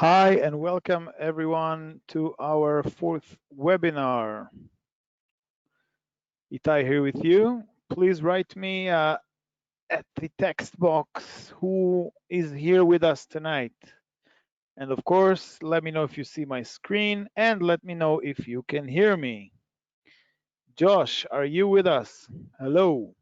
Hi and welcome everyone to our fourth webinar. Itay here with you. Please write me at the text box who is here with us tonight. And of course, let me know if you see my screen and let me know if you can hear me. Josh, are you with us? Hello.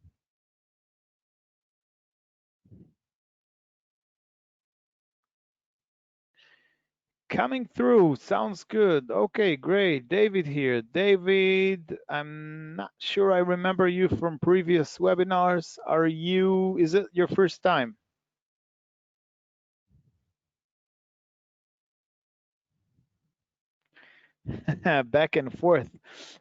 Coming through, sounds good. Okay, great. David here. David, I'm not sure I remember you from previous webinars. Is it your first time? Back and forth,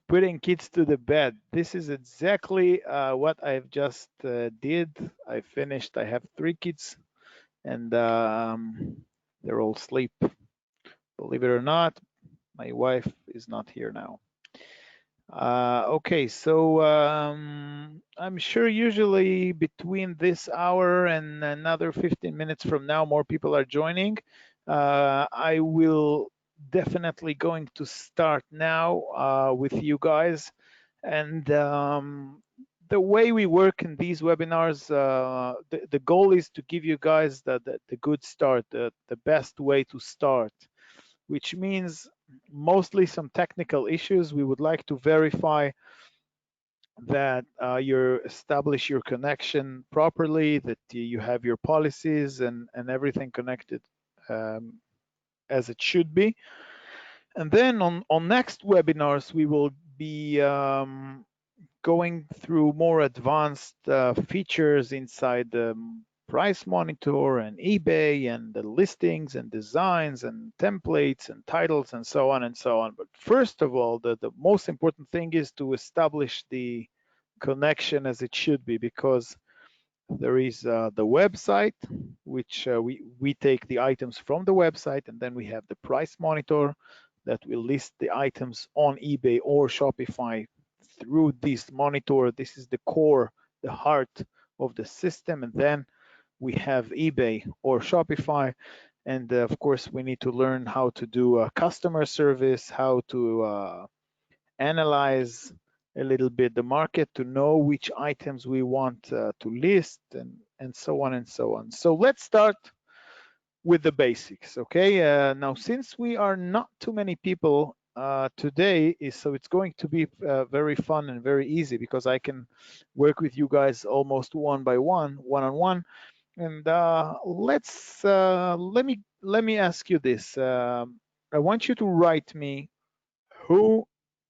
putting kids to the bed. This is exactly what I've just did. I finished. I have 3 kids and they're all asleep. Believe it or not, my wife is not here now. Okay, so I'm sure usually between this hour and another 15 minutes from now, more people are joining. I will definitely going to start now with you guys. And the way we work in these webinars, the goal is to give you guys the good start, the best way to start, which means mostly some technical issues. We would like to verify that you establish your connection properly, that you have your policies and everything connected um, as it should be. And then on next webinars, we will be going through more advanced features inside the price monitor and eBay and the listings and designs and templates and titles and so on and so on. But first of all, the most important thing is to establish the connection as it should be, because there is the website, which we take the items from the website, and then we have the price monitor that will list the items on eBay or Shopify through this monitor. This is the core, the heart of the system. And then we have eBay or Shopify. And of course, we need to learn how to do customer service, how to analyze a little bit the market to know which items we want to list, and so on and so on. So let's start with the basics, okay? Now, since we are not too many people today, so it's going to be very fun and very easy, because I can work with you guys almost one by one, one-on-one. And let me ask you this. I want you to write me who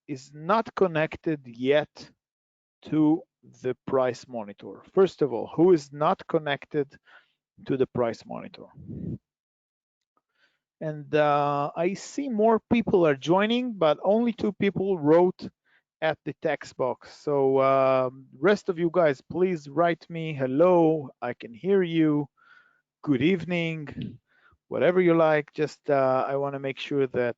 is not connected yet to the price monitor. First of all, who is not connected to the price monitor? And I see more people are joining, but only 2 people wrote at the text box. So rest of you guys, please write me hello, I can hear you, good evening, whatever you like. Just I want to make sure that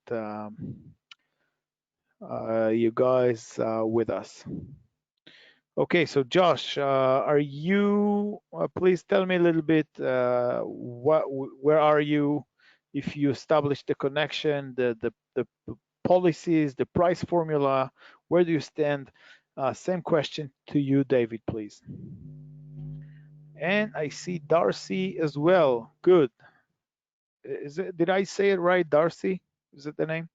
you guys with us. Okay, so Josh, are you? Please tell me a little bit. Where are you? If you establish the connection, the policies, the price formula, where do you stand? Same question to you, David, please. And I see Darcy as well. Good. Did I say it right, Darcy? Is it the name?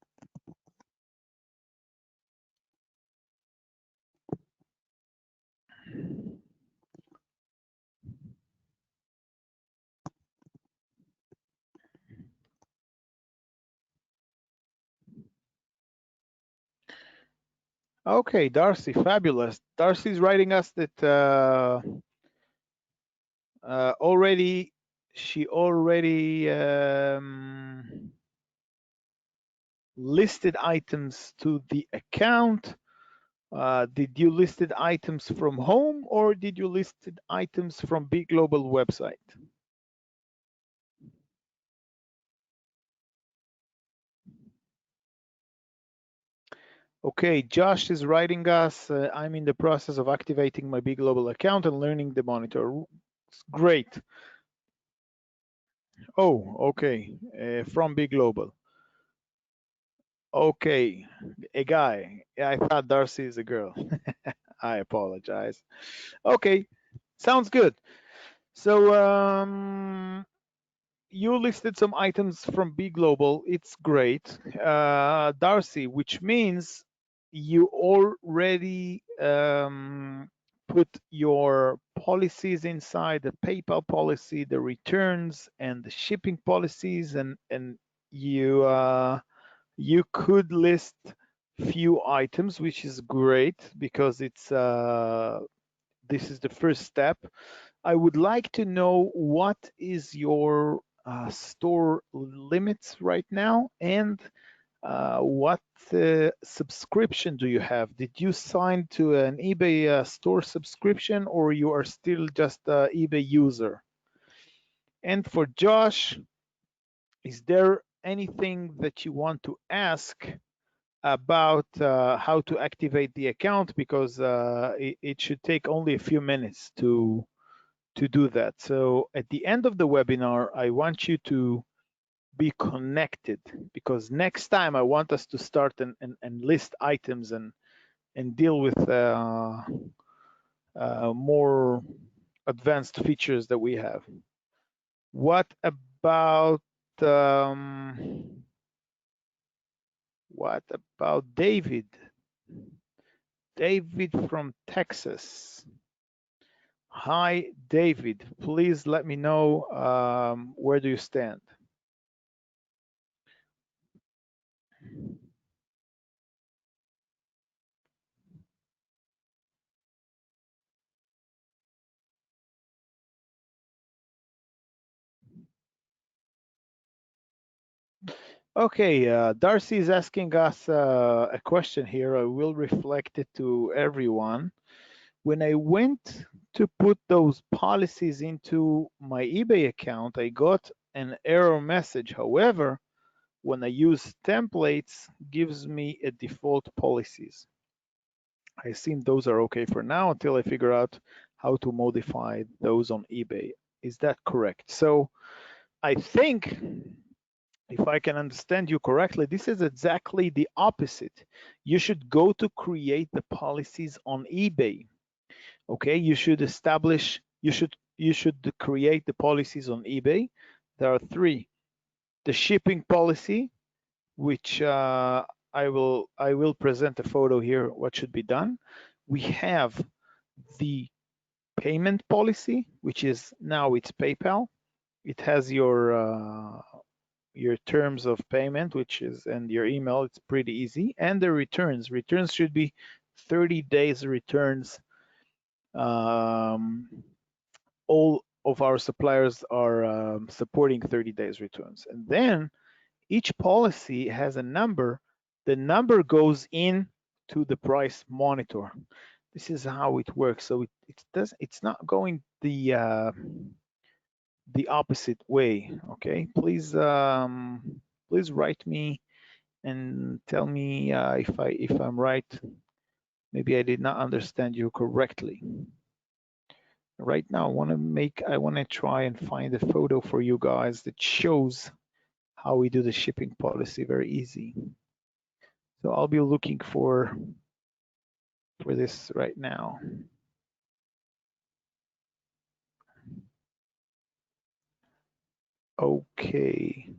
Okay, Darcy, fabulous. Darcy's writing us that she already listed items to the account. Did you listed items from home, or did you listed items from Big Global website? Okay, Josh is writing us, I'm in the process of activating my Big Global account and learning the monitor. Great. Oh, okay. From Big Global. Okay, a guy. Yeah, I thought Darcy is a girl. I apologize. Okay, sounds good. So, you listed some items from B Global. It's great. Darcy, which means you already put your policies inside the PayPal policy, the returns, and the shipping policies, and you you could list few items, which is great because it's this is the first step. I would like to know what is your store limits right now, and what subscription do you have? Did you sign to an eBay store subscription, or you are still just a eBay user? And for Josh, is there anything that you want to ask about how to activate the account? Because it should take only a few minutes to do that. So at the end of the webinar, I want you to be connected, because next time I want us to start and list items and deal with more advanced features that we have. What about um, David? David from Texas. Hi, David. Please let me know where do you stand. Okay, Darcy is asking us a question here. I will reflect it to everyone. When I went to put those policies into my eBay account, I got an error message. However, when I use templates, gives me a default policies. I assume those are okay for now until I figure out how to modify those on eBay. Is that correct? So I think, if I can understand you correctly, this is exactly the opposite. You should go to create the policies on eBay. Okay, you should create the policies on eBay. There are three: the shipping policy, which I will present a photo here. What should be done? We have the payment policy, which is now it's PayPal. It has your terms of payment, which is, and your email. It's pretty easy. And the returns. Returns should be 30 days returns. Um, all of our suppliers are supporting 30 days returns. And then each policy has a number. The number goes in to the price monitor. This is how it works. So it's not going the opposite way. Okay, please write me and tell me if I'm right. Maybe I did not understand you correctly. Right now, I want to try and find a photo for you guys that shows how we do the shipping policy. Very easy. So I'll be looking for this right now. Okay.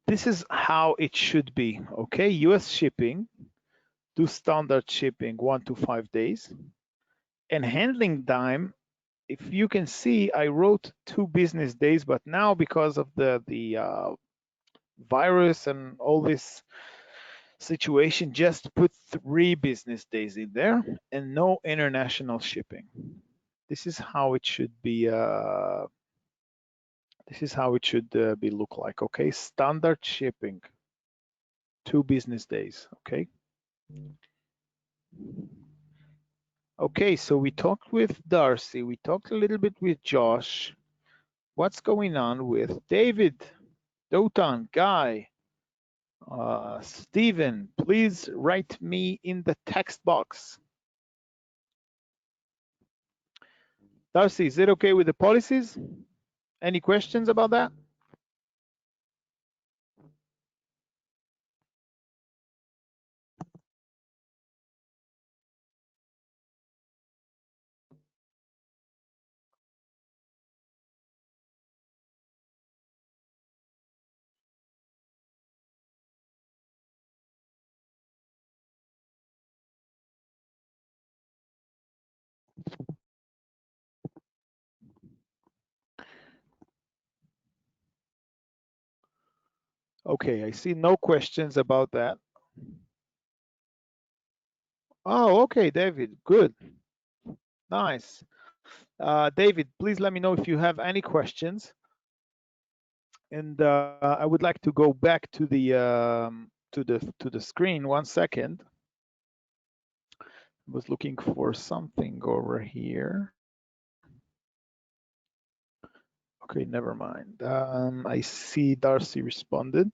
This is how it should be. Okay, US shipping, do standard shipping 1 to 5 days. And handling time, if you can see, I wrote 2 business days, but now because of the virus and all this situation, just put 3 business days in there and no international shipping. This is how it should be. This is how it should be look like. Okay, standard shipping, 2 business days. Okay. Okay, so we talked with Darcy. We talked a little bit with Josh. What's going on with David, Dotan, Guy, Stephen? Please write me in the text box. Darcy, is it okay with the policies? Any questions about that? Okay, I see no questions about that. Oh, okay, David, good, nice. David, please let me know if you have any questions. And I would like to go back to the screen 1 second. I was looking for something over here. Okay, never mind. I see Darcy responded.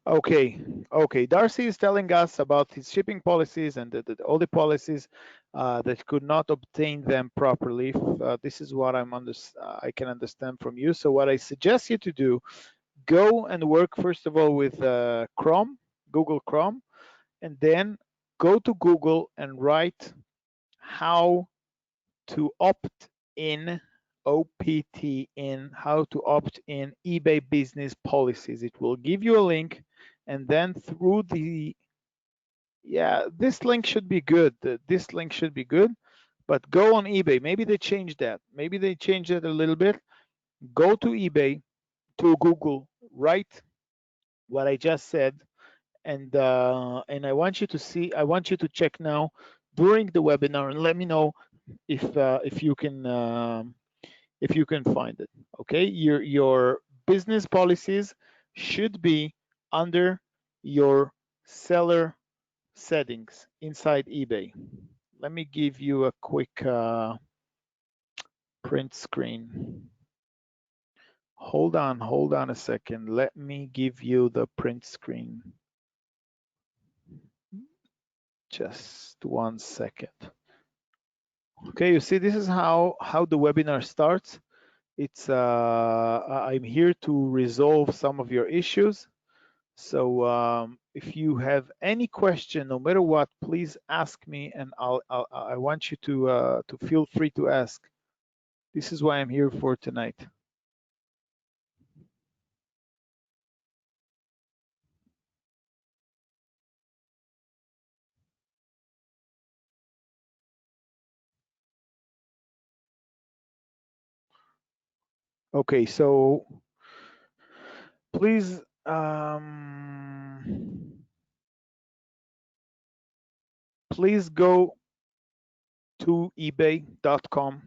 Okay, okay. Darcy is telling us about his shipping policies and all the policies that could not obtain them properly. This is what I can understand from you. So what I suggest you to do, go and work first of all with Chrome, Google Chrome, and then go to Google and write how to opt in, OPT in, how to opt in eBay business policies. It will give you a link, and then through the, yeah, this link should be good. This link should be good, but go on eBay. Maybe they changed that. Maybe they changed it a little bit. Go to eBay, to Google, write what I just said, and I want you to see. I want you to check now during the webinar and let me know if you can if you can find it. Okay, your business policies should be under your seller settings inside eBay. Let me give you a quick print screen. Hold on a second. Let me give you the print screen. Just 1 second. Okay, you see, this is how the webinar starts. It's I'm here to resolve some of your issues. So if you have any question, no matter what, please ask me, and I want you to feel free to ask. This is why I'm here for tonight. Okay, so please please go to ebay.com.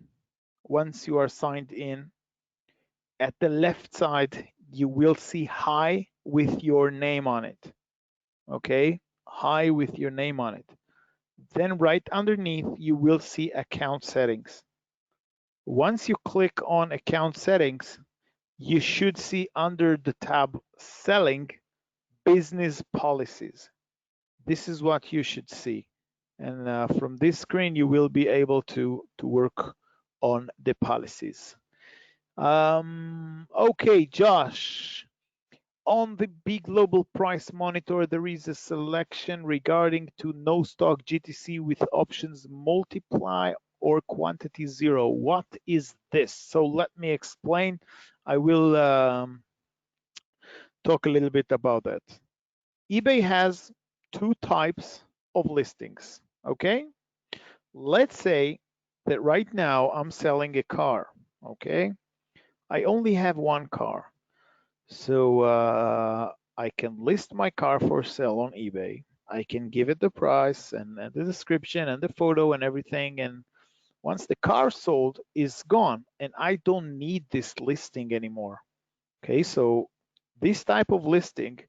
Once you are signed in, at the left side, you will see hi with your name on it. Okay, hi with your name on it. Then right underneath, you will see account settings. Once you click on account settings, you should see under the tab selling business policies. This is what you should see. And from this screen, you will be able to work on the policies. Okay, Josh, on the big global price monitor, there is a selection regarding to no stock GTC with options multiply or quantity zero. What is this? So let me explain. I will talk a little bit about that. eBay has two types of listings, okay? Let's say that right now I'm selling a car, okay? I only have one car. So I can list my car for sale on eBay. I can give it the price and the description and the photo and everything. And once the car sold, is gone, and I don't need this listing anymore. Okay, so this type of listing,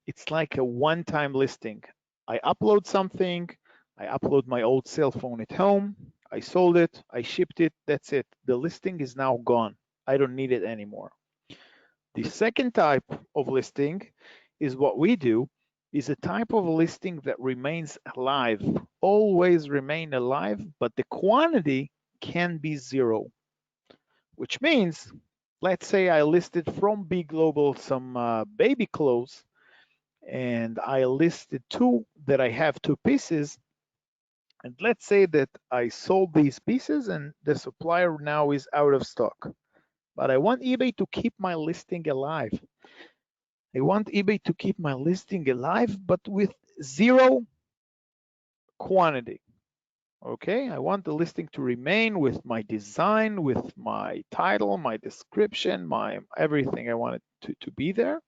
it's like a one-time listing. I upload something, I upload my old cell phone at home, I sold it, I shipped it, that's it. The listing is now gone. I don't need it anymore. The second type of listing is what we do, is a type of listing that remains alive, always remain alive, but the quantity can be zero, which means, let's say I listed from B Global some baby clothes, and I listed two that I have two pieces, and let's say that I sold these pieces and the supplier now is out of stock. But I want eBay to keep my listing alive. I want eBay to keep my listing alive, but with zero quantity. Okay, I want the listing to remain with my design, with my title, my description, my everything. I want it to be there.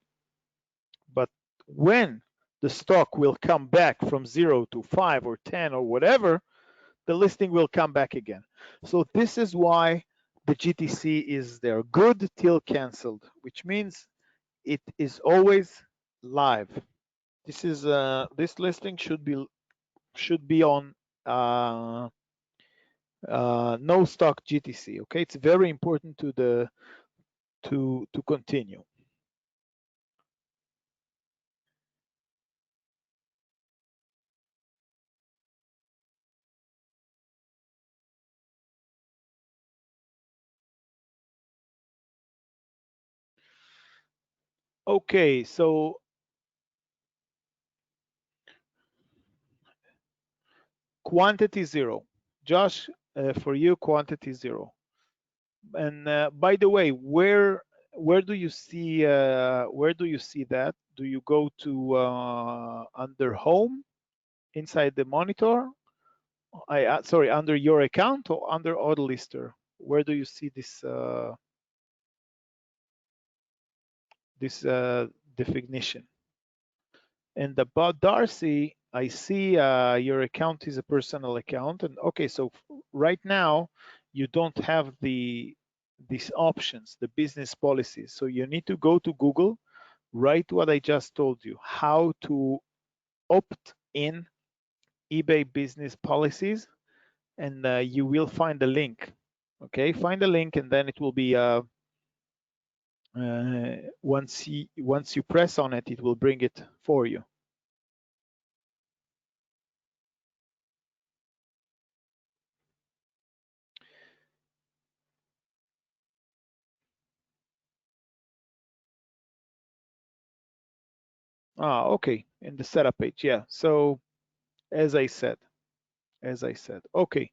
But when the stock will come back from 0 to 5 or 10 or whatever, the listing will come back again. So this is why the GTC is there, good till canceled, which means it is always live. This listing should be on no stock GTC. Okay, it's very important to continue. Okay, so quantity zero. Josh, for you, quantity zero. And by the way, where do you see that? Do you go to under home inside the monitor? Sorry, under your account or under AutoLister? Where do you see this definition? And about Darcy, I see your account is a personal account, and okay, so right now you don't have these options, the business policies. So you need to go to Google, write what I just told you, how to opt in eBay business policies, and you will find the link. Okay, find the link, and then it will be once you press on it, it will bring it for you. Okay, in the setup page, yeah. So as I said, okay.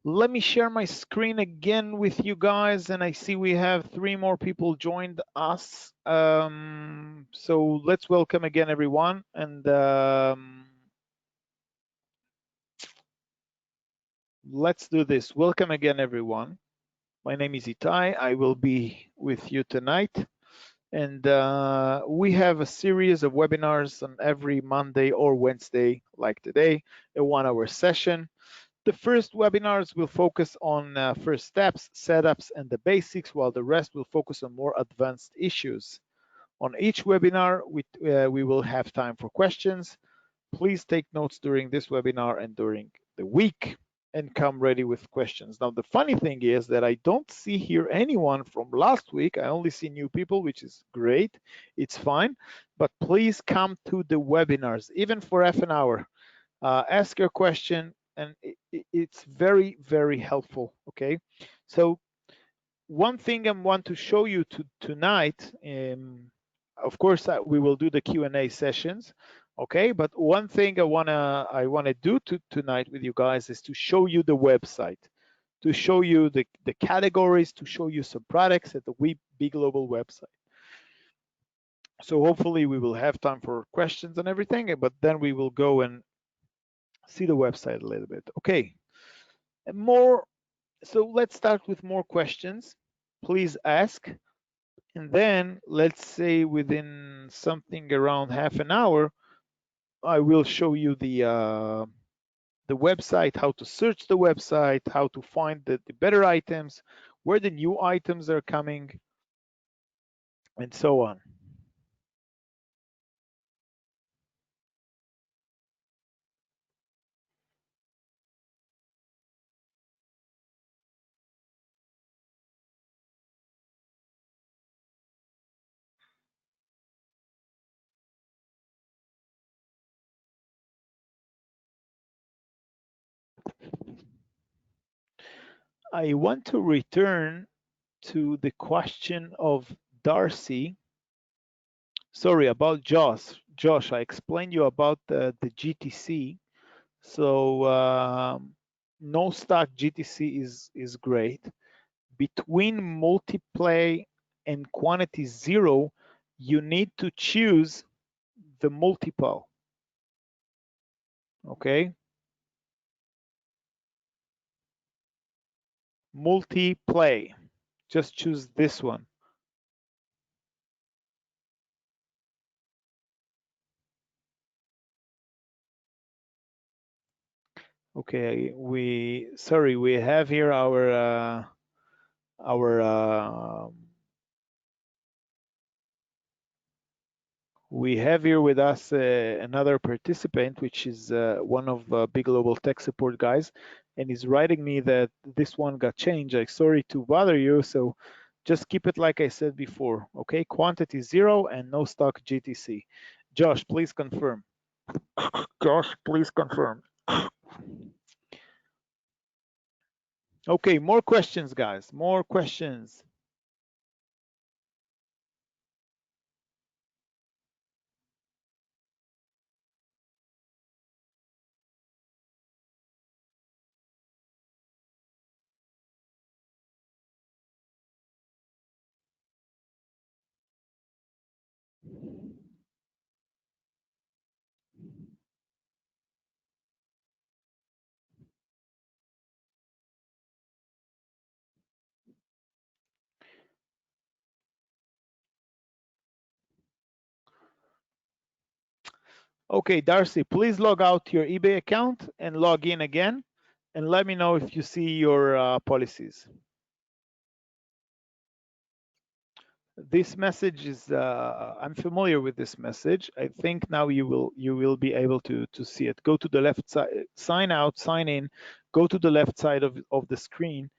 Let me share my screen again with you guys, and I see we have 3 more people joined us. So let's welcome again everyone, and let's do this. Welcome again everyone. My name is Itay. I will be with you tonight. And we have a series of webinars on every Monday or Wednesday, like today, a 1-hour session. The first webinars will focus on first steps, setups, and the basics, while the rest will focus on more advanced issues. On each webinar, we will have time for questions. Please take notes during this webinar and during the week, and come ready with questions. Now, the funny thing is that I don't see here anyone from last week. I only see new people, which is great. It's fine, but please come to the webinars, even for half an hour. Ask your question, and it's very, very helpful, okay? So one thing I want to show you tonight, of course, we will do the Q&A sessions, okay? But one thing I wanna do tonight with you guys is to show you the website, to show you the categories, to show you some products at the B Global website. So hopefully we will have time for questions and everything, but then we will go and see the website a little bit. Okay, and more. So let's start with more questions. Please ask. And then let's say within something around half an hour, I will show you the website, how to search the website, how to find the better items, where the new items are coming, and so on. I want to return to the question of Darcy. Sorry, about Josh. Josh, I explained you about the GTC. So no stock GTC is great. Between multiply and quantity zero, you need to choose the multiple. Okay, multiply. Just choose this one. Okay, we have here our we have here with us another participant, which is one of Big Global Tech Support guys, and he's writing me that this one got changed. I'm sorry to bother you, so just keep it like I said before. Okay, quantity zero and no stock GTC. Josh, please confirm. Josh, please confirm. Okay, more questions, guys. More questions. Okay, Darcy, please log out your eBay account and log in again, and let me know if you see your policies. This message is I'm familiar with this message. I think now you will be able to see it. Go to the left side, sign out, sign in, go to the left side of the screen,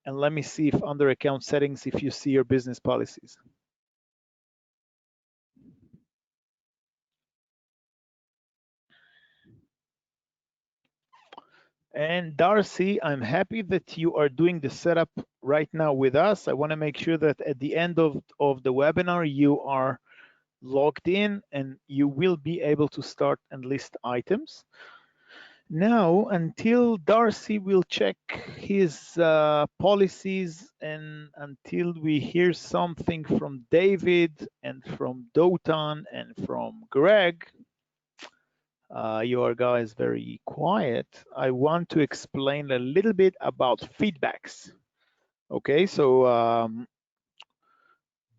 and let me see if under account settings if you see your business policies. And Darcy, I'm happy that you are doing the setup right now with us. I want to make sure that at the end of the webinar, you are logged in and you will be able to start and list items. Now, until Darcy will check his policies and until we hear something from David and from Dotan and from Greg, you are guys very quiet. I want to explain a little bit about feedbacks. Okay, so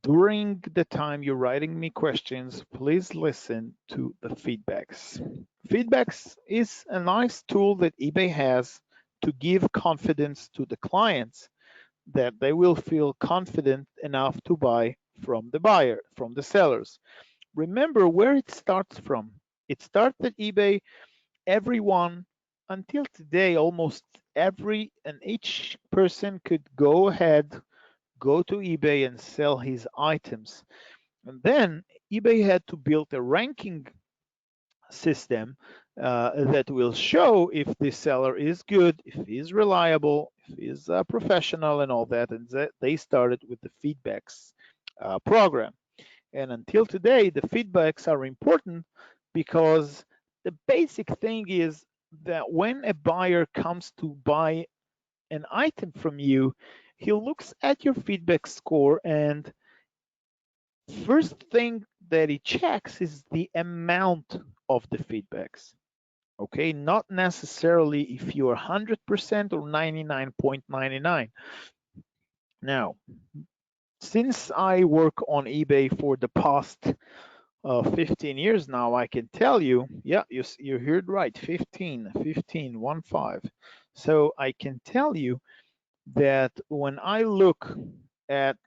during the time you're writing me questions, please listen to the feedbacks. Feedbacks is a nice tool that eBay has to give confidence to the clients that they will feel confident enough to buy from the buyer, from the sellers. Remember where it starts from. It starts at eBay. Everyone, until today, almost every and each person could go ahead, go to eBay and sell his items. And then eBay had to build a ranking system that will show if the seller is good, if he's reliable, if he's professional, and all that. And they started with the feedbacks program. And until today, the feedbacks are important because the basic thing is that when a buyer comes to buy an item from you, he looks at your feedback score, and first thing that he checks is the amount of the feedbacks. Okay, not necessarily if you're 100% or 99.99. Now, since I work on eBay for the past 15 years now, I can tell you, yeah, you heard right, 15, 15, 1 5. So I can tell you that when I look at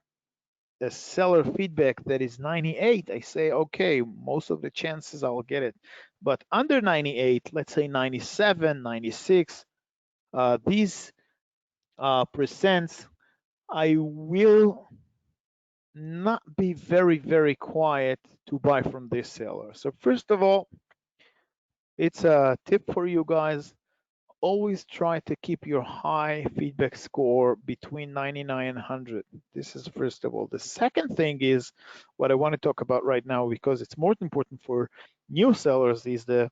a seller feedback that is 98, I say, okay, most of the chances I'll get it. But under 98, let's say 97, 96, these percents, I will not be very, very quiet to buy from this seller. So first of all, it's a tip for you guys. always try to keep your high feedback score between 99 and 100. This is first of all. The second thing is what I want to talk about right now, because it's more important for new sellers, is the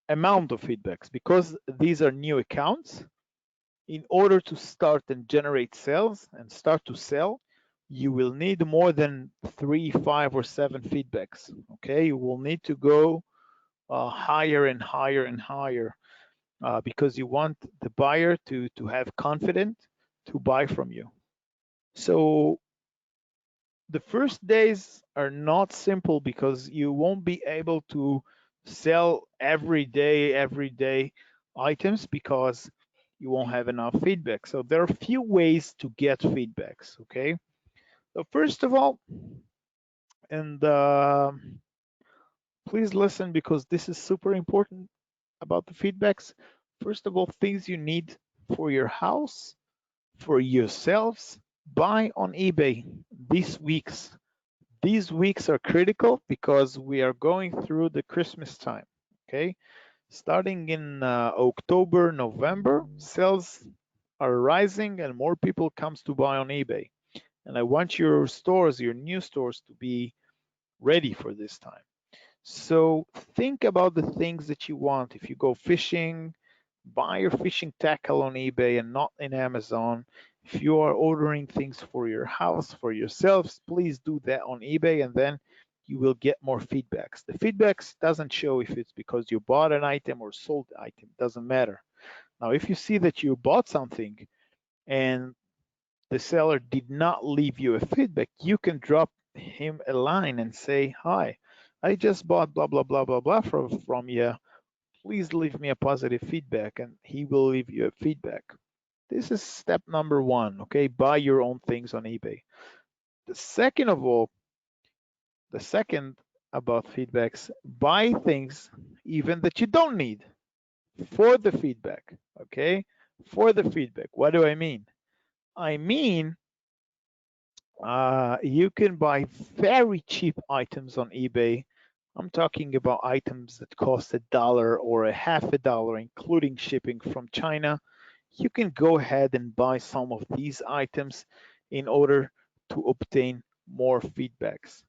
amount of feedbacks. Because these are new accounts, in order to start and generate sales and start to sell, you will need more than 3, 5, or 7 feedbacks. Okay, you will need to go higher and higher and higher, because you want the buyer to have confidence to buy from you. So the first days are not simple because you won't be able to sell every day items, because you won't have enough feedback. So there are a few ways to get feedbacks. Okay, so first of all, and please listen because this is super important about the feedbacks. First of all, things you need for your house, for yourselves, buy on eBay these weeks. These weeks are critical because we are going through the Christmas time. Okay, starting in October, November, sales are rising and more people comes to buy on eBay. And I want your stores, your new stores, to be ready for this time. So think about the things that you want. If you go fishing, buy your fishing tackle on eBay and not in Amazon. If you are ordering things for your house, for yourselves, please do that on eBay, and then you will get more feedbacks. The feedbacks doesn't show if it's because you bought an item or sold the item, doesn't matter. Now, if you see that you bought something and the seller did not leave you a feedback, you can drop him a line and say, hi, I just bought blah, blah, blah, blah, blah from you. Please leave me a positive feedback, and he will leave you a feedback. This is step number one. Okay, buy your own things on eBay. The second of all, the second about feedbacks, buy things even that you don't need for the feedback. Okay, for the feedback. What do I mean? I mean, you can buy very cheap items on eBay. I'm talking about items that cost $1 or a half a dollar, including shipping from China. You can go ahead and buy some of these items in order to obtain more feedbacks.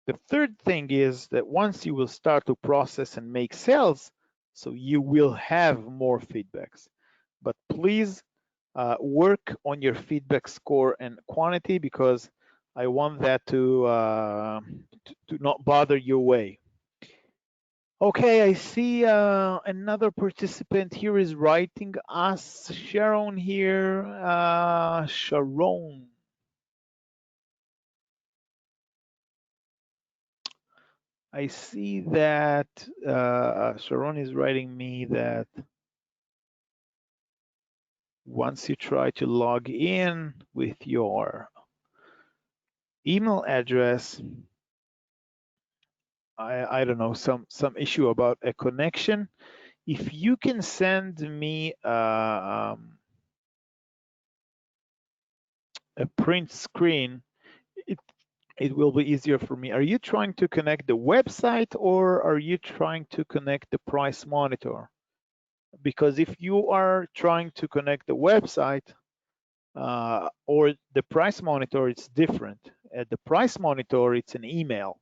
The third thing is that once you will start to process and make sales, so you will have more feedbacks. But please work on your feedback score and quantity, because I want that to not bother your way. Okay, I see another participant here is writing us. Sharon here. Sharon. I see that Sharon is writing me that once you try to log in with your email address, I don't know, some issue about a connection. If you can send me a print screen, it it will be easier for me. Are you trying to connect the website, or are you trying to connect the price monitor? Because if you are trying to connect the website or the price monitor, it's different. At the price monitor, it's an email,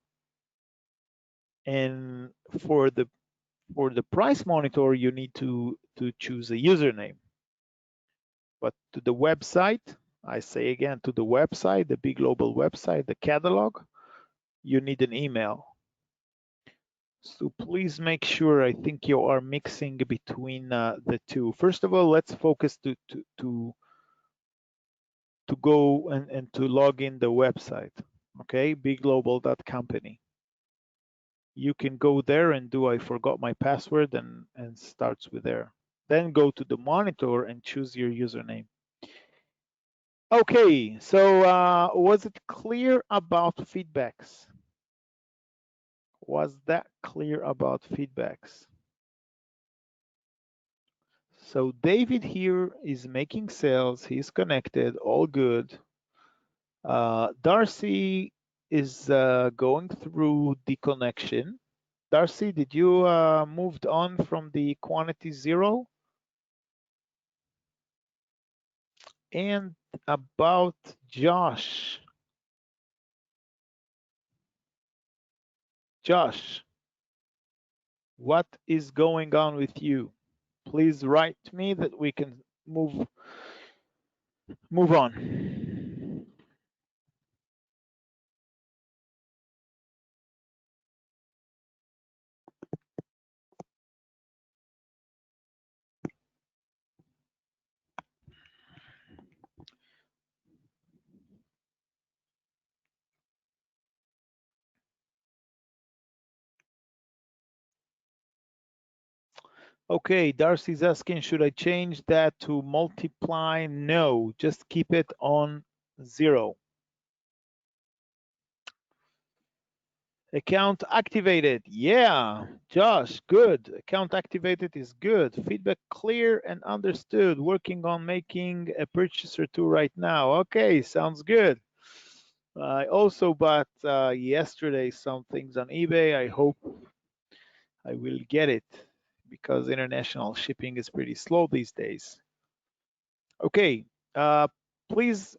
and for the price monitor, you need to choose a username. But to the website, I say again, to the website, the big global website, the catalog, you need an email. So please make sure, I think you are mixing between the two. First of all, let's focus to go and to log in the website. Okay, bigglobal.company. You can go there and do I forgot my password and starts with there. Then go to the monitor and choose your username. Okay, so was it clear about feedbacks? Was that clear about feedbacks? So David here is making sales. He's connected, all good. Darcy is going through the connection. Darcy, did you moved on from the quantity zero? And about Josh. Josh, what is going on with you? Please write to me that we can move on. Okay, Darcy's asking, should I change that to multiply? No, just keep it on 0. Account activated. Yeah, Josh, good. Account activated is good. Feedback clear and understood. Working on making a purchase or two right now. Okay, sounds good. I also bought yesterday some things on eBay. I hope I will get it because international shipping is pretty slow these days. Okay, please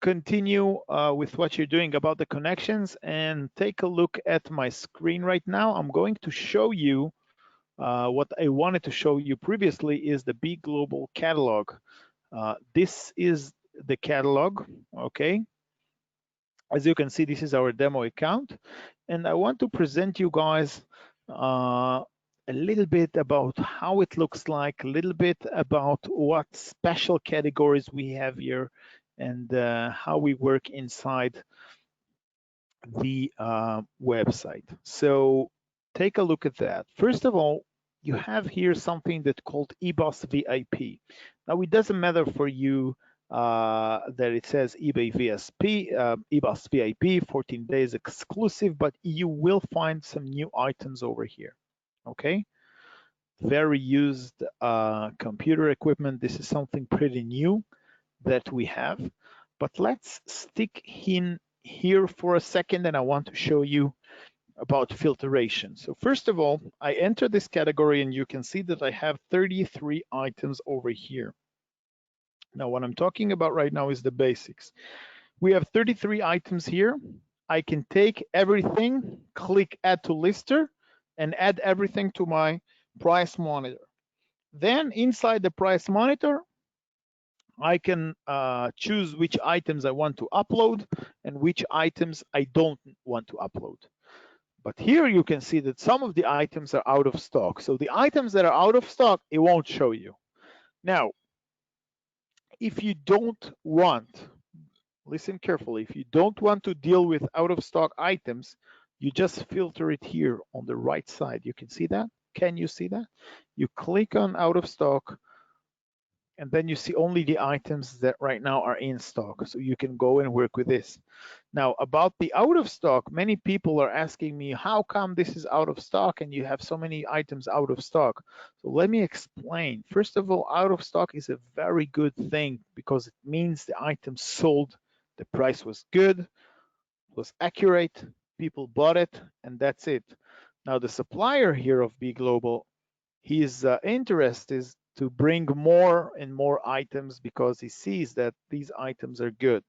continue with what you're doing about the connections and take a look at my screen right now. I'm going to show you what I wanted to show you previously is the Be Global catalog. This is the catalog, okay? As you can see, this is our demo account. And I want to present you guys a little bit about how it looks like, a little bit about what special categories we have here, and how we work inside the website. So take a look at that. First of all, you have here something that's called eBOS VIP. Now, it doesn't matter for you that it says eBay VSP, eBOS VIP, 14 days exclusive, but you will find some new items over here, okay? Very used computer equipment. This is something pretty new that we have, but let's stick in here for a second, and I want to show you about filtration. So first of all, I enter this category and you can see that I have 33 items over here. Now, what I'm talking about right now is the basics. We have 33 items here. I can take everything, click add to lister, and add everything to my price monitor. Then inside the price monitor, I can choose which items I want to upload and which items I don't want to upload. But here you can see that some of the items are out of stock. So the items that are out of stock, it won't show you. Now, if you don't want, listen carefully, if you don't want to deal with out of stock items, you just filter it here on the right side. You can see that? Can you see that? You click on out of stock, and then you see only the items that right now are in stock. So you can go and work with this. Now, about the out of stock, many people are asking me, how come this is out of stock and you have so many items out of stock? So let me explain. First of all, out of stock is a very good thing because it means the item sold, the price was good, was accurate, people bought it, and that's it. Now, the supplier here of B Global, his interest is to bring more and more items because he sees that these items are good.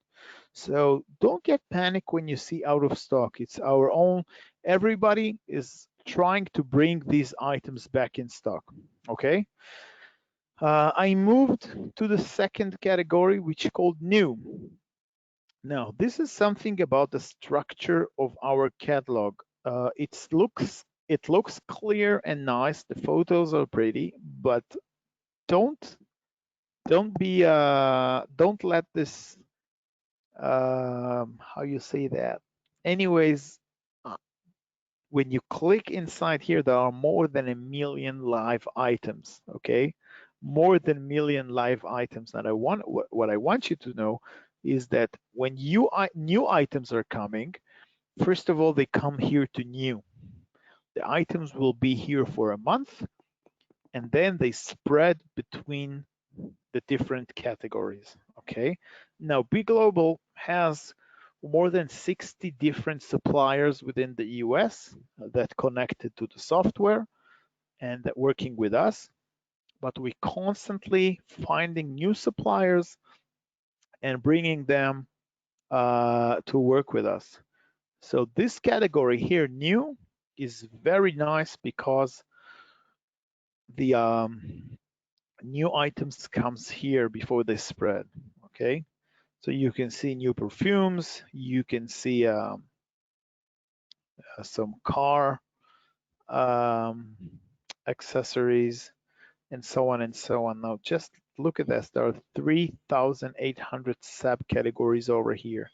So don't get panic when you see out of stock. It's our own. Everybody is trying to bring these items back in stock. Okay. I moved to the second category, which is called new. Now, this is something about the structure of our catalog. It looks clear and nice. The photos are pretty, but don't don't let this how you say that. Anyways, uh, when you click inside here, there are more than 1,000,000 live items. Okay, more than 1,000,000 live items. And what I want you to know is that when new items are coming, first of all, they come here to new. The items will be here for a month, and then they spread between the different categories. Okay. Now, B Global has more than 60 different suppliers within the US that connected to the software and that working with us, but we constantly finding new suppliers and bringing them to work with us. So this category here, new, is very nice because the new items comes here before they spread. Okay, so you can see new perfumes, you can see some car um, accessories, and so on and so on. Now just look at this. There are 3,800 subcategories over here.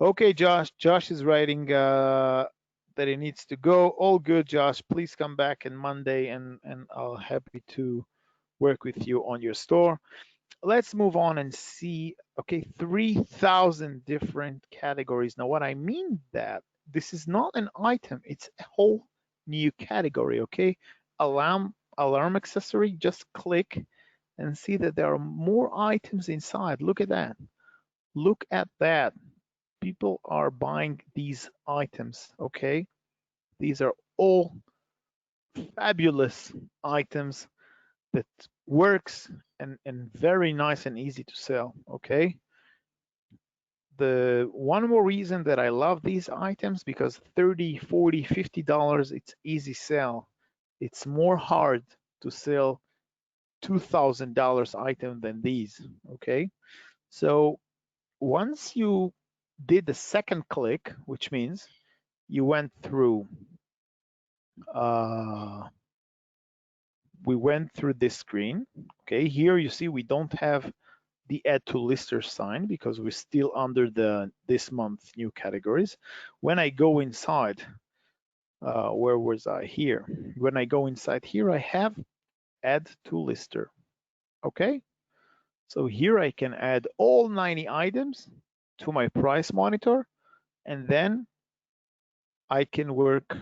Okay, Josh. Josh is writing that he needs to go. All good, Josh. Please come back on Monday, and I'll happy to work with you on your store. Let's move on and see. Okay, 3,000 different categories. Now, what I mean that this is not an item; it's a whole new category. Okay, alarm accessory. Just click and see that there are more items inside. Look at that. Look at that. People are buying these items. Okay, these are all fabulous items that works and very nice and easy to sell. Okay, the one more reason that I love these items, because 30, 40, $50, it's easy sell. It's more hard to sell $2,000 item than these. Okay, so once you did the second click, which means you went through uh, we went through this screen. Okay, here you see we don't have the add to lister sign because we're still under the this month new categories. When I go inside, where was I here? When I go inside here, I have add to lister. Okay, so here I can add all 90 items to my price monitor, and then I can work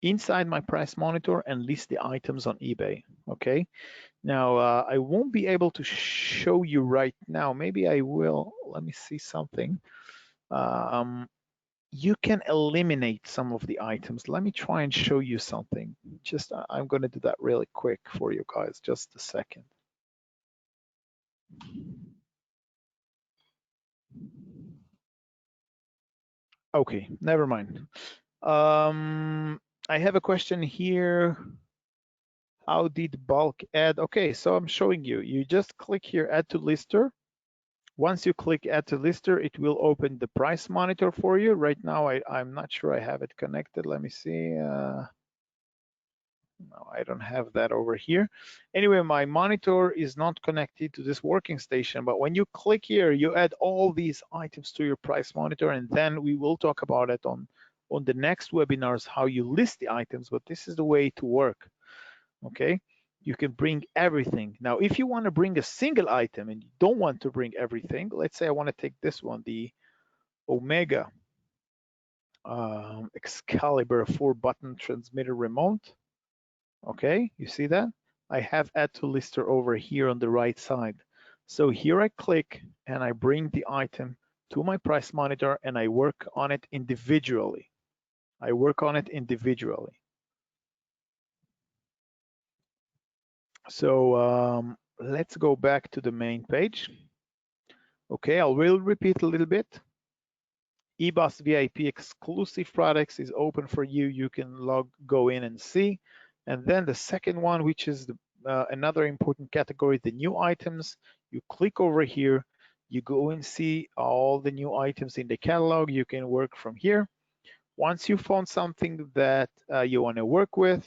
inside my price monitor and list the items on eBay. Okay, now I won't be able to show you right now. Maybe I will. Let me see something. Um, you can eliminate some of the items. Let me try and show you something. Just I'm going to do that really quick for you guys. Just a second. Okay, never mind. I have a question here. How did bulk add? Okay, so I'm showing you. You just click here, add to lister. Once you click add to lister, it will open the price monitor for you. Right now, I'm not sure I have it connected. Let me see. No, I don't have that over here. Anyway, my monitor is not connected to this working station, but when you click here, you add all these items to your price monitor, and then we will talk about it on the next webinars, how you list the items, but this is the way to work, okay? You can bring everything. Now, if you want to bring a single item and you don't want to bring everything, let's say I want to take this one, the Omega Excalibur 4-button transmitter remote. Okay, you see that? I have add to lister over here on the right side. So here I click and I bring the item to my price monitor and I work on it individually. I work on it individually. So let's go back to the main page. Okay, I will repeat a little bit. eBOS VIP exclusive products is open for you. You can go in and see. And then the second one, which is another important category, the new items. You click over here, you go and see all the new items in the catalog. You can work from here. Once you found something that you want to work with,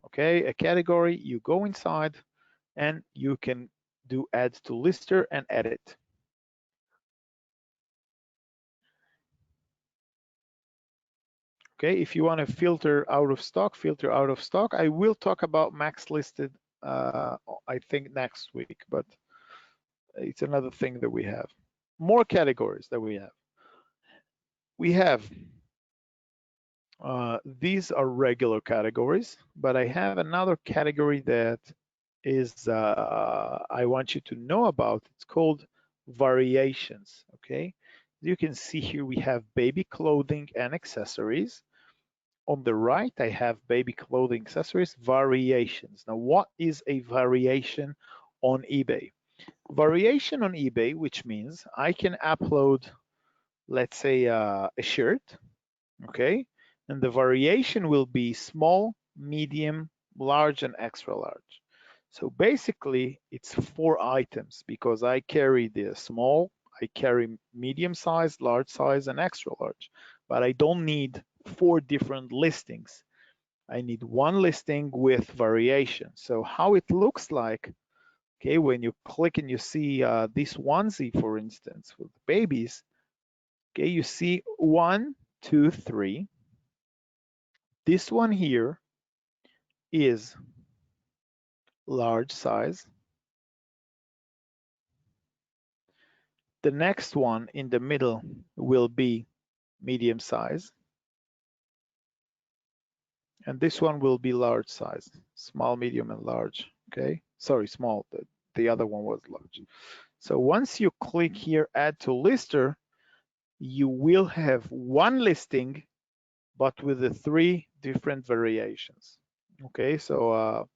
okay, a category, you go inside and you can do add to lister and edit. Okay, if you want to filter out of stock, filter out of stock. I will talk about max listed, I think next week, but it's another thing that we have. More categories that we have. We have, these are regular categories, but I have another category that is, I want you to know about. It's called variations, okay? You can see here we have baby clothing and accessories. On the right, I have baby clothing accessories, variations. Now, what is a variation on eBay? Variation on eBay, which means I can upload, let's say, a shirt, okay? And the variation will be small, medium, large, and extra large. So basically, it's 4 items because I carry the small, I carry medium size, large size, and extra large. But I don't need 4 different listings. I need one listing with variation. So how it looks like, okay, when you click and you see this onesie, for instance, with babies, okay, you see 1, 2, 3. This one here is large size. The next one in the middle will be medium size. And this one will be large size, small, medium, and large. Okay, sorry, small. The other one was large. So once you click here, add to lister, you will have one listing, but with the 3 different variations. Okay, so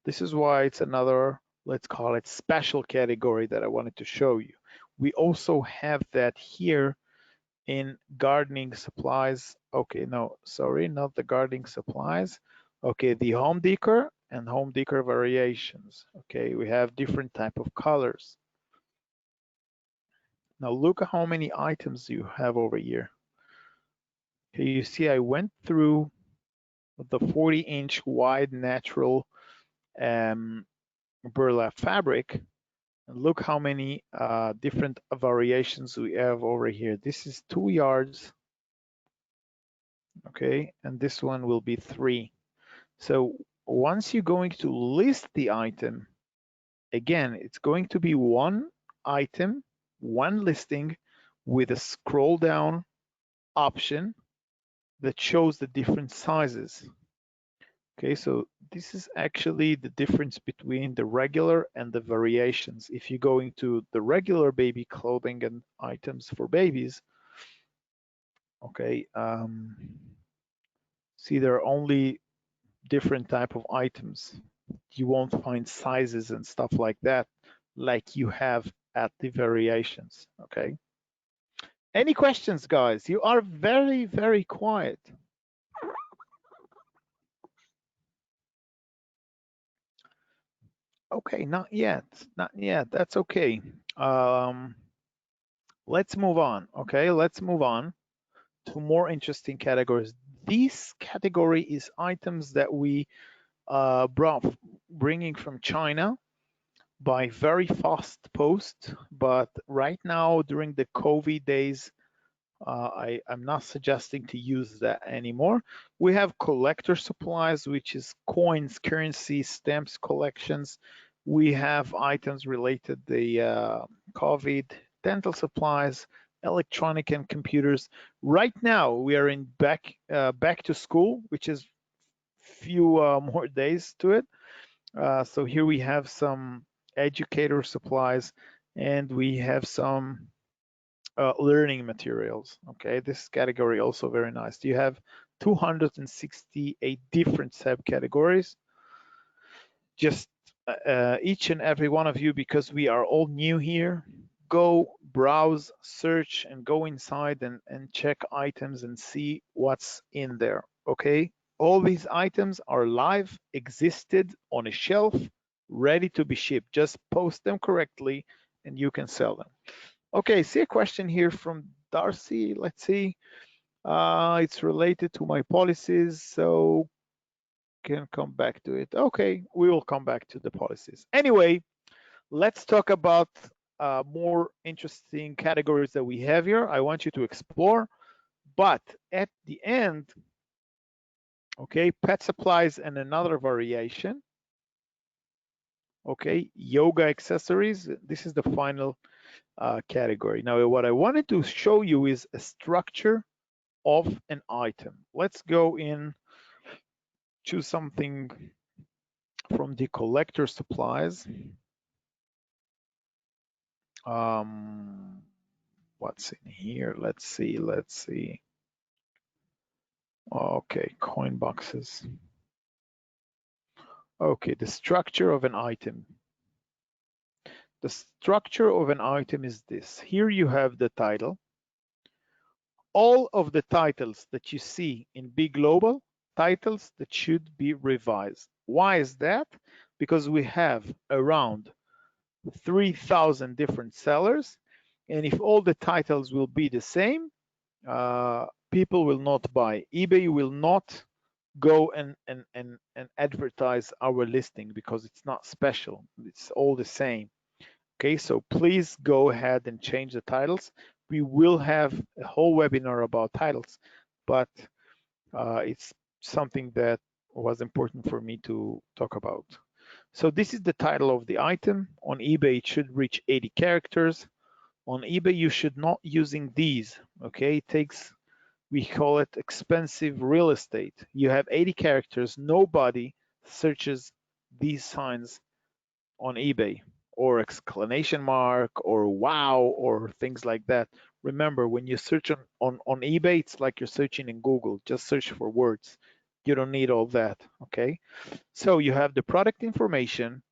this is why it's another, let's call it special category that I wanted to show you. We also have that here in gardening supplies. Okay, no, sorry, not the gardening supplies. Okay, the home decor and home decor variations. Okay, we have different type of colors. Now look at how many items you have over here. Okay, you see I went through the 40-inch wide natural burlap fabric, and look how many different variations we have over here. This is 2 yards, okay, and this one will be 3. So once you're going to list the item, again, it's going to be one item, one listing with a scroll down option that shows the different sizes. Okay, so this is actually the difference between the regular and the variations. If you go into the regular baby clothing and items for babies, okay, see there are only different type of items. You won't find sizes and stuff like that like you have at the variations, okay? Any questions, guys? You are very, very quiet. Okay, not yet, not yet. That's okay. Um, let's move on, okay? Let's move on to more interesting categories. This category is items that we bringing from China by very fast post, but right now during the COVID days, I'm not suggesting to use that anymore. We have collector supplies, which is coins, currency, stamps collections. We have items related to the COVID, dental supplies, electronic and computers. Right now, we are in back to school, which is few more days to it. So here we have some educator supplies, and we have some learning materials. Okay, this category also very nice. You have 268 different subcategories. Just each and every one of you, because we are all new here, go browse, search, and go inside and check items and see what's in there. Okay, all these items are live, existed on a shelf, ready to be shipped. Just post them correctly and you can sell them. Okay, see a question here from Darcy. Let's see. It's related to my policies, so can come back to it. Okay, we will come back to the policies. Anyway, let's talk about more interesting categories that we have here. I want you to explore, but at the end, okay, pet supplies and another variation. Okay, yoga accessories. This is the final category. Now, what I wanted to show you is a structure of an item. Let's go in to something from the collector supplies. What's in here? Let's see. Okay, coin boxes. Okay, the structure of an item. The structure of an item is this. Here you have the title. All of the titles that you see in Big Global, titles that should be revised. Why is that? Because we have around 3,000 different sellers, and if all the titles will be the same, people will not buy. eBay will not go and advertise our listing because it's not special. It's all the same. Okay, so please go ahead and change the titles. We will have a whole webinar about titles, but it's something that was important for me to talk about. So this is the title of the item. On eBay, it should reach 80 characters. On eBay, you should not using these, okay? It takes, we call it expensive real estate. You have 80 characters, nobody searches these signs on eBay or exclamation mark or wow or things like that. Remember, when you search on eBay, it's like you're searching in Google. Just search for words. You don't need all that, okay? So you have the product information.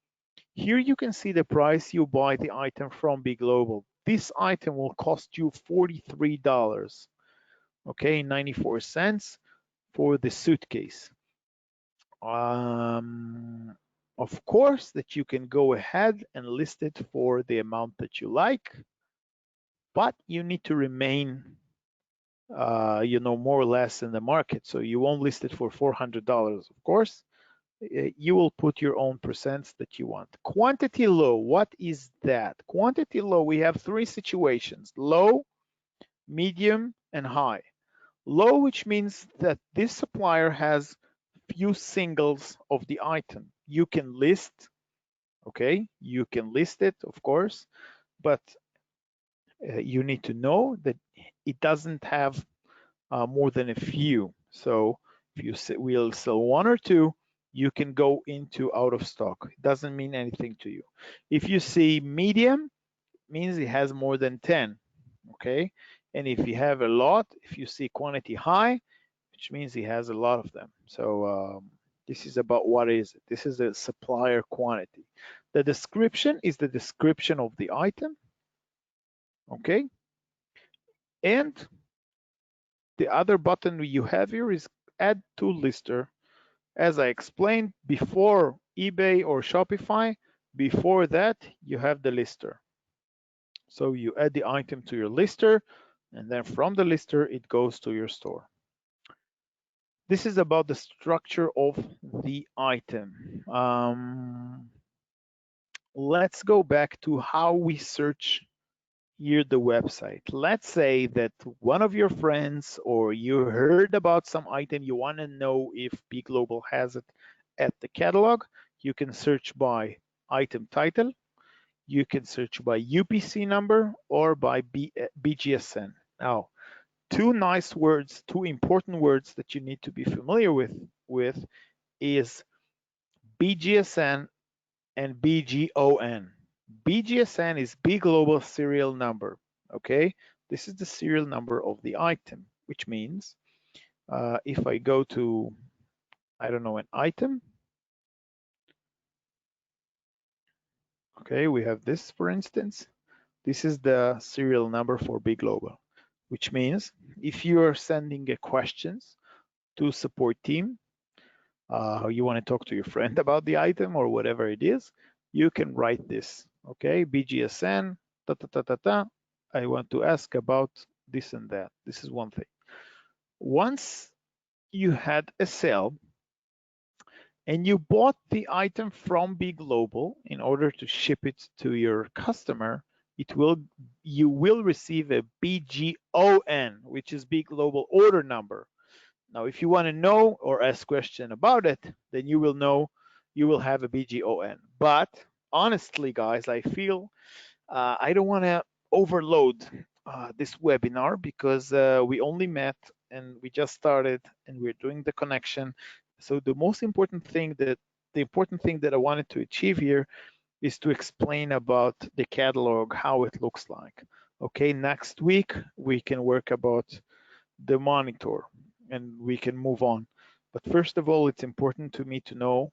Here you can see the price you buy the item from Big Global. This item will cost you $43, okay, 94 cents for the suitcase. Of course that you can go ahead and list it for the amount that you like, but you need to remain, more or less in the market. So you won't list it for $400, of course. You will put your own percents that you want. Quantity low, what is that? Quantity low, we have three situations: low, medium, and high. Low, which means that this supplier has few singles of the item. You can list, okay, you can list it, of course, but you need to know that it doesn't have more than a few. So if you will sell one or two, you can go into out of stock. It doesn't mean anything to you. If you see medium, it means it has more than 10, okay? And if you have a lot, if you see quantity high, which means he has a lot of them. So this is about what is it? This is a supplier quantity. The description is the description of the item, okay? And the other button you have here is add to lister. As I explained before, eBay or Shopify, before that, you have the lister. So you add the item to your lister, and then from the lister, it goes to your store. This is about the structure of the item. Let's go back to how we search here the website. Let's say that one of your friends or you heard about some item, you want to know if B Global has it at the catalog. You can search by item title, you can search by UPC number or by BGSN. Now, two nice words, two important words that you need to be familiar with is BGSN and BGON. BGSN is B Global Serial Number, okay? This is the serial number of the item, which means if I go to, I don't know, an item, okay, we have this, for instance. This is the serial number for B Global, which means if you are sending a questions to support team, you want to talk to your friend about the item or whatever it is, you can write this, okay? BGSN, ta ta ta ta ta. I want to ask about this and that. This is one thing. Once you had a sale and you bought the item from B Global in order to ship it to your customer, you will receive a BGON, which is B Global order number. Now, if you want to know or ask question about it, then you will know you will have a BGON. But honestly, guys, I feel I don't want to overload this webinar because we only met and we just started and we're doing the connection. So the important thing that I wanted to achieve here is to explain about the catalog, how it looks like. Okay, next week we can work about the monitor. and we can move on. But first of all, it's important to me to know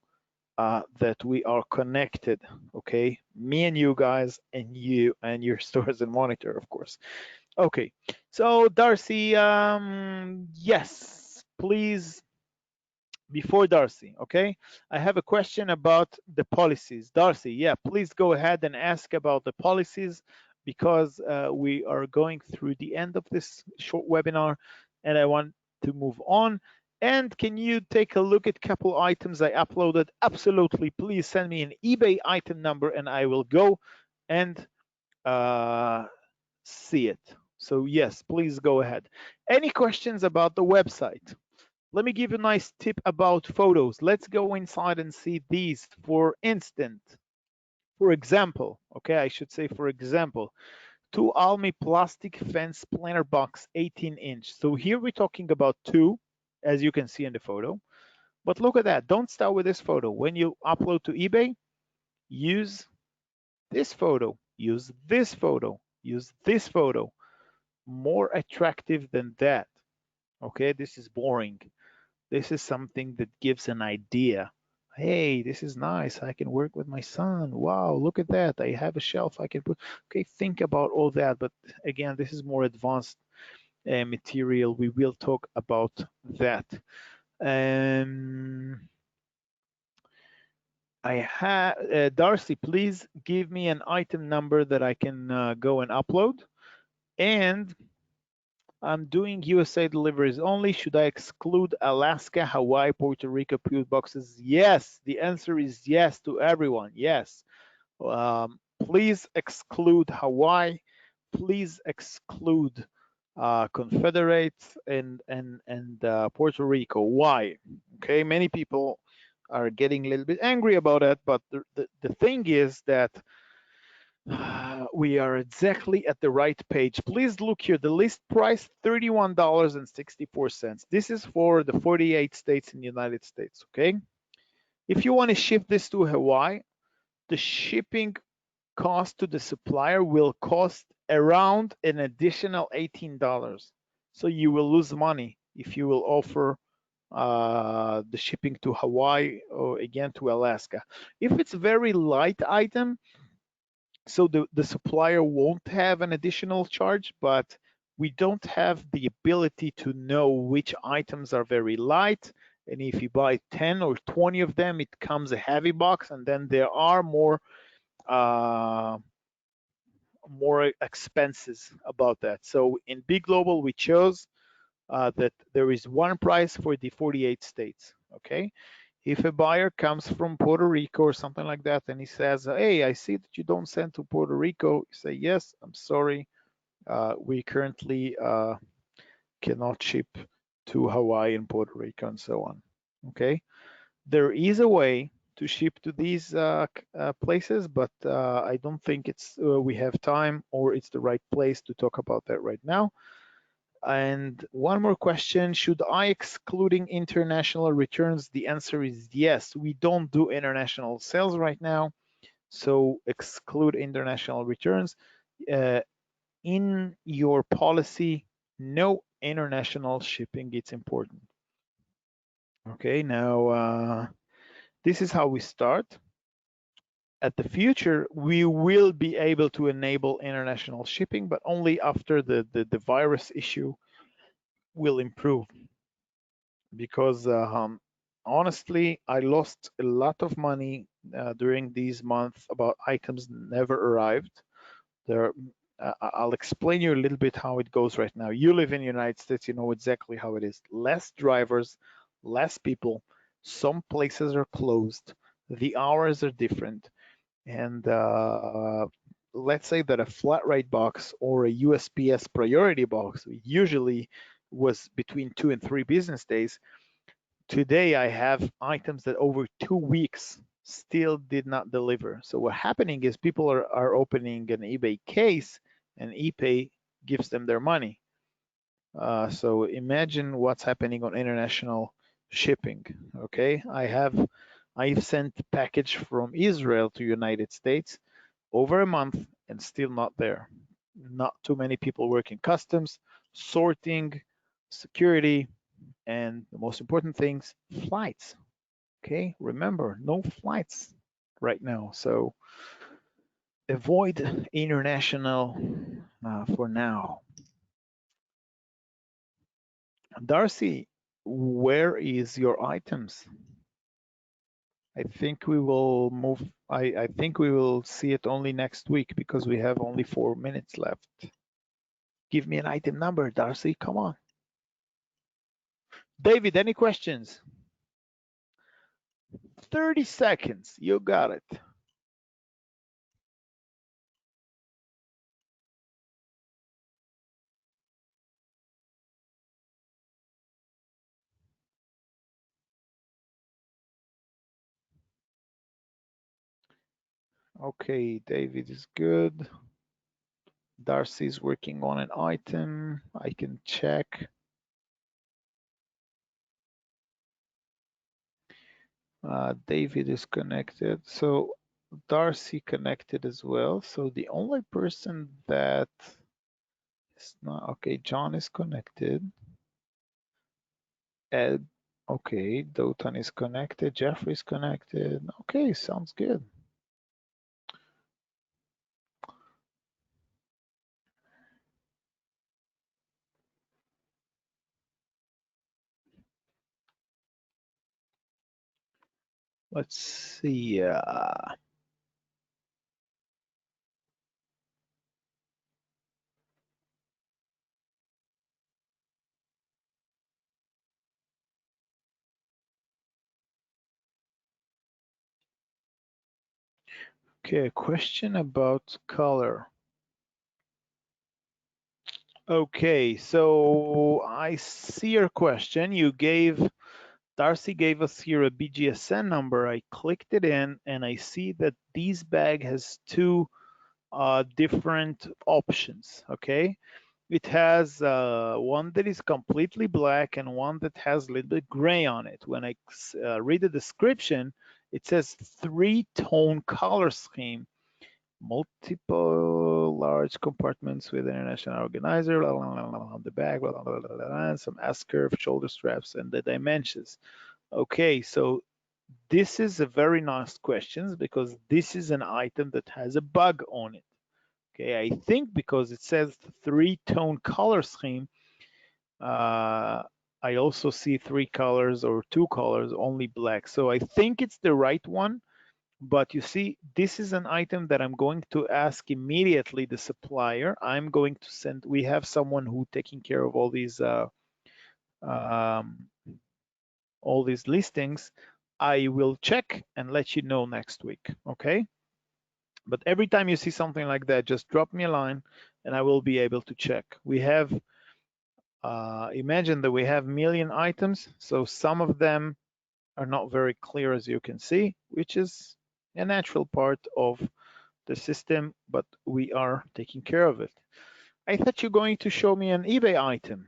that we are connected, okay? Me and you guys, and you and your stores and monitor, of course. Okay, so Darcy, yes, please, before Darcy, okay? I have a question about the policies. Darcy, yeah, please go ahead and ask about the policies because we are going through the end of this short webinar and I want to move on. And can you take a look at a couple items I uploaded? Absolutely, please send me an eBay item number and I will go and see it. So yes, please go ahead. Any questions about the website? Let me give you a nice tip about photos. Let's go inside and see these. For example, okay, I should say for example, 2 Almi plastic fence planter box 18-inch. So here we're talking about 2, as you can see in the photo. But look at that. Don't start with this photo. When you upload to eBay, use this photo, use this photo, use this photo. More attractive than that. Okay, this is boring. This is something that gives an idea. Hey, this is nice. I can work with my son. Wow, look at that. I have a shelf I can put. Okay, think about all that. But again, this is more advanced material. We will talk about that. I have Darcy, please give me an item number that I can go and upload. And I'm doing USA deliveries only. Should I exclude Alaska, Hawaii, Puerto Rico, PO boxes? Yes, the answer is yes to everyone. Yes. Please exclude Hawaii. Please exclude Confederates and Puerto Rico. Why? Okay, many people are getting a little bit angry about it, but the thing is that we are exactly at the right page. Please look here. The list price, $31.64. This is for the 48 states in the United States, okay? If you want to ship this to Hawaii, the shipping cost to the supplier will cost around an additional $18. So you will lose money if you will offer the shipping to Hawaii or again to Alaska. If it's very light item, so the supplier won't have an additional charge, but we don't have the ability to know which items are very light. And if you buy 10 or 20 of them, it comes a heavy box, and then there are uh, more expenses about that. So in Big Global, we chose that there is one price for the 48 states, okay? If a buyer comes from Puerto Rico or something like that, and he says, hey, I see that you don't send to Puerto Rico, you say, yes, I'm sorry. We currently cannot ship to Hawaii and Puerto Rico and so on, okay? There is a way to ship to these places, but I don't think we have time or it's the right place to talk about that right now. And one more question, should I excluding international returns? The answer is yes. We don't do international sales right now, so exclude international returns. In your policy, no international shipping, it's important. Okay, now this is how we start. At the future, we will be able to enable international shipping, but only after the virus issue will improve. Because honestly, I lost a lot of money during these months about items never arrived. There, I'll explain you a little bit how it goes right now. You live in the United States, you know exactly how it is. Less drivers, less people. Some places are closed. The hours are different. And let's say that a flat rate box or a USPS priority box usually was between 2 and 3 business days. Today I have items that over 2 weeks still did not deliver. So what happening is people are opening an eBay case and eBay gives them their money. So imagine what's happening on international shipping. Okay, I've sent package from Israel to United States over a month and still not there. Not too many people working customs, sorting, security, and the most important things, flights. Okay, remember, no flights right now. So avoid international for now. Darcy, where is your items? I think we will move. I think we will see it only next week because we have only 4 minutes left. Give me an item number, Darcy. Come on. David, any questions? 30 seconds. You got it. Okay, David is good. Darcy's working on an item. I can check. David is connected. So Darcy connected as well. So the only person that is not, okay, John is connected. Ed, okay, Dotan is connected. Jeffrey's connected. Okay, sounds good. Let's see. Okay, a question about color. Okay, so I see your question. Darcy gave us here a BGSN number. I clicked it in and I see that this bag has two different options, okay? It has one that is completely black and one that has a little bit gray on it. When I read the description, it says three-tone color scheme, multiple large compartments with international organizer, blah, blah, blah, blah, on the back, blah, blah, blah, blah, blah, and some S-curve shoulder straps and the dimensions. Okay, so this is a very nice question because this is an item that has a bug on it. Okay, I think because it says three-tone color scheme, I also see three colors or two colors, only black. So I think it's the right one. But you see, this is an item that I'm going to ask immediately the supplier. I'm going to send, we have someone who taking care of um, all these listings. I will check and let you know next week, okay? But every time you see something like that, just drop me a line and I will be able to check. We have, imagine that we have million items, so some of them are not very clear as you can see, which is a natural part of the system, but we are taking care of it. I thought you're going to show me an eBay item.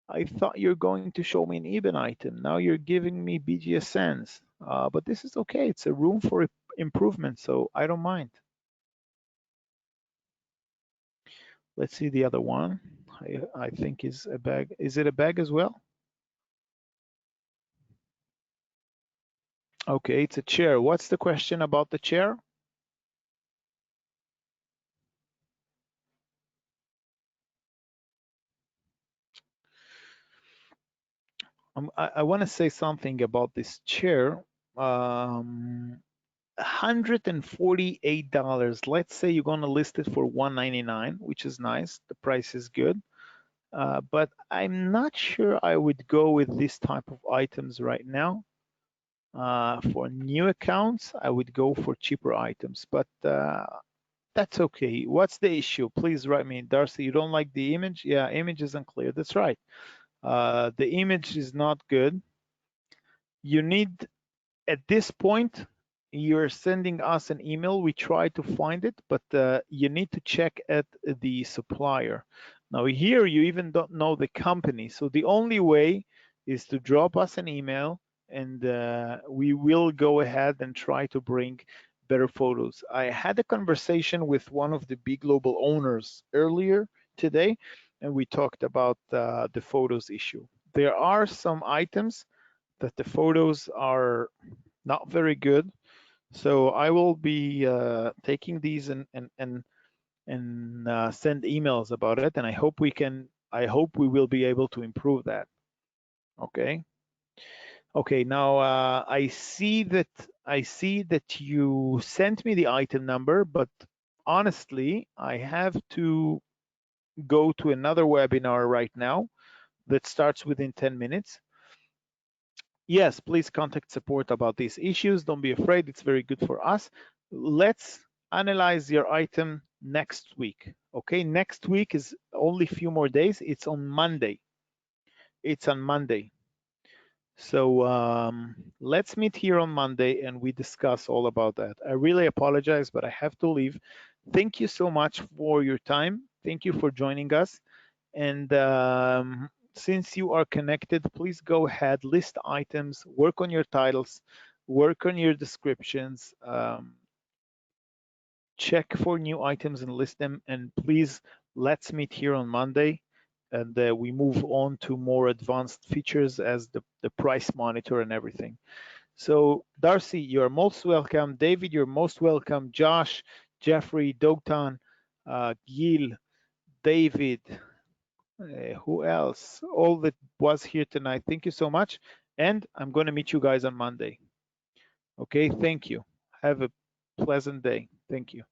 I thought you're going to show me an eBay item. Now you're giving me BGSNs, but this is okay. It's a room for improvement, so I don't mind. Let's see the other one. I think is a bag. Is it a bag as well? Okay, it's a chair. What's the question about the chair? I want to say something about this chair. $148. Let's say you're going to list it for $199, which is nice. The price is good. But I'm not sure I would go with this type of items right now. For new accounts, I would go for cheaper items, but that's okay. What's the issue? Please write me. Darcy, you don't like the image? Yeah, image isn't clear. That's right. The image is not good. You need, at this point, you're sending us an email. We try to find it, but you need to check at the supplier. Now here, you even don't know the company. So the only way is to drop us an email and we will go ahead and try to bring better photos. I had a conversation with one of the big global owners earlier today, and we talked about the photos issue. There are some items that the photos are not very good. So I will be taking these and send emails about it, and I hope we will be able to improve that. Okay. Okay. Now I see that you sent me the item number, but honestly, I have to go to another webinar right now that starts within 10 minutes. Yes, please contact support about these issues. Don't be afraid. It's very good for us. Let's analyze your item next week. Okay, next week is only a few more days. It's on Monday. It's on Monday. So let's meet here on Monday and we discuss all about that. I really apologize, but I have to leave. Thank you so much for your time. Thank you for joining us. And since you are connected, please go ahead, list items, work on your titles, work on your descriptions, check for new items and list them. And please, let's meet here on Monday. And we move on to more advanced features as the price monitor and everything. So Darcy, you're most welcome. David, you're most welcome. Josh, Jeffrey, Dogtan, Gil, David, who else? All that was here tonight. Thank you so much. And I'm going to meet you guys on Monday. Okay, thank you. Have a pleasant day. Thank you.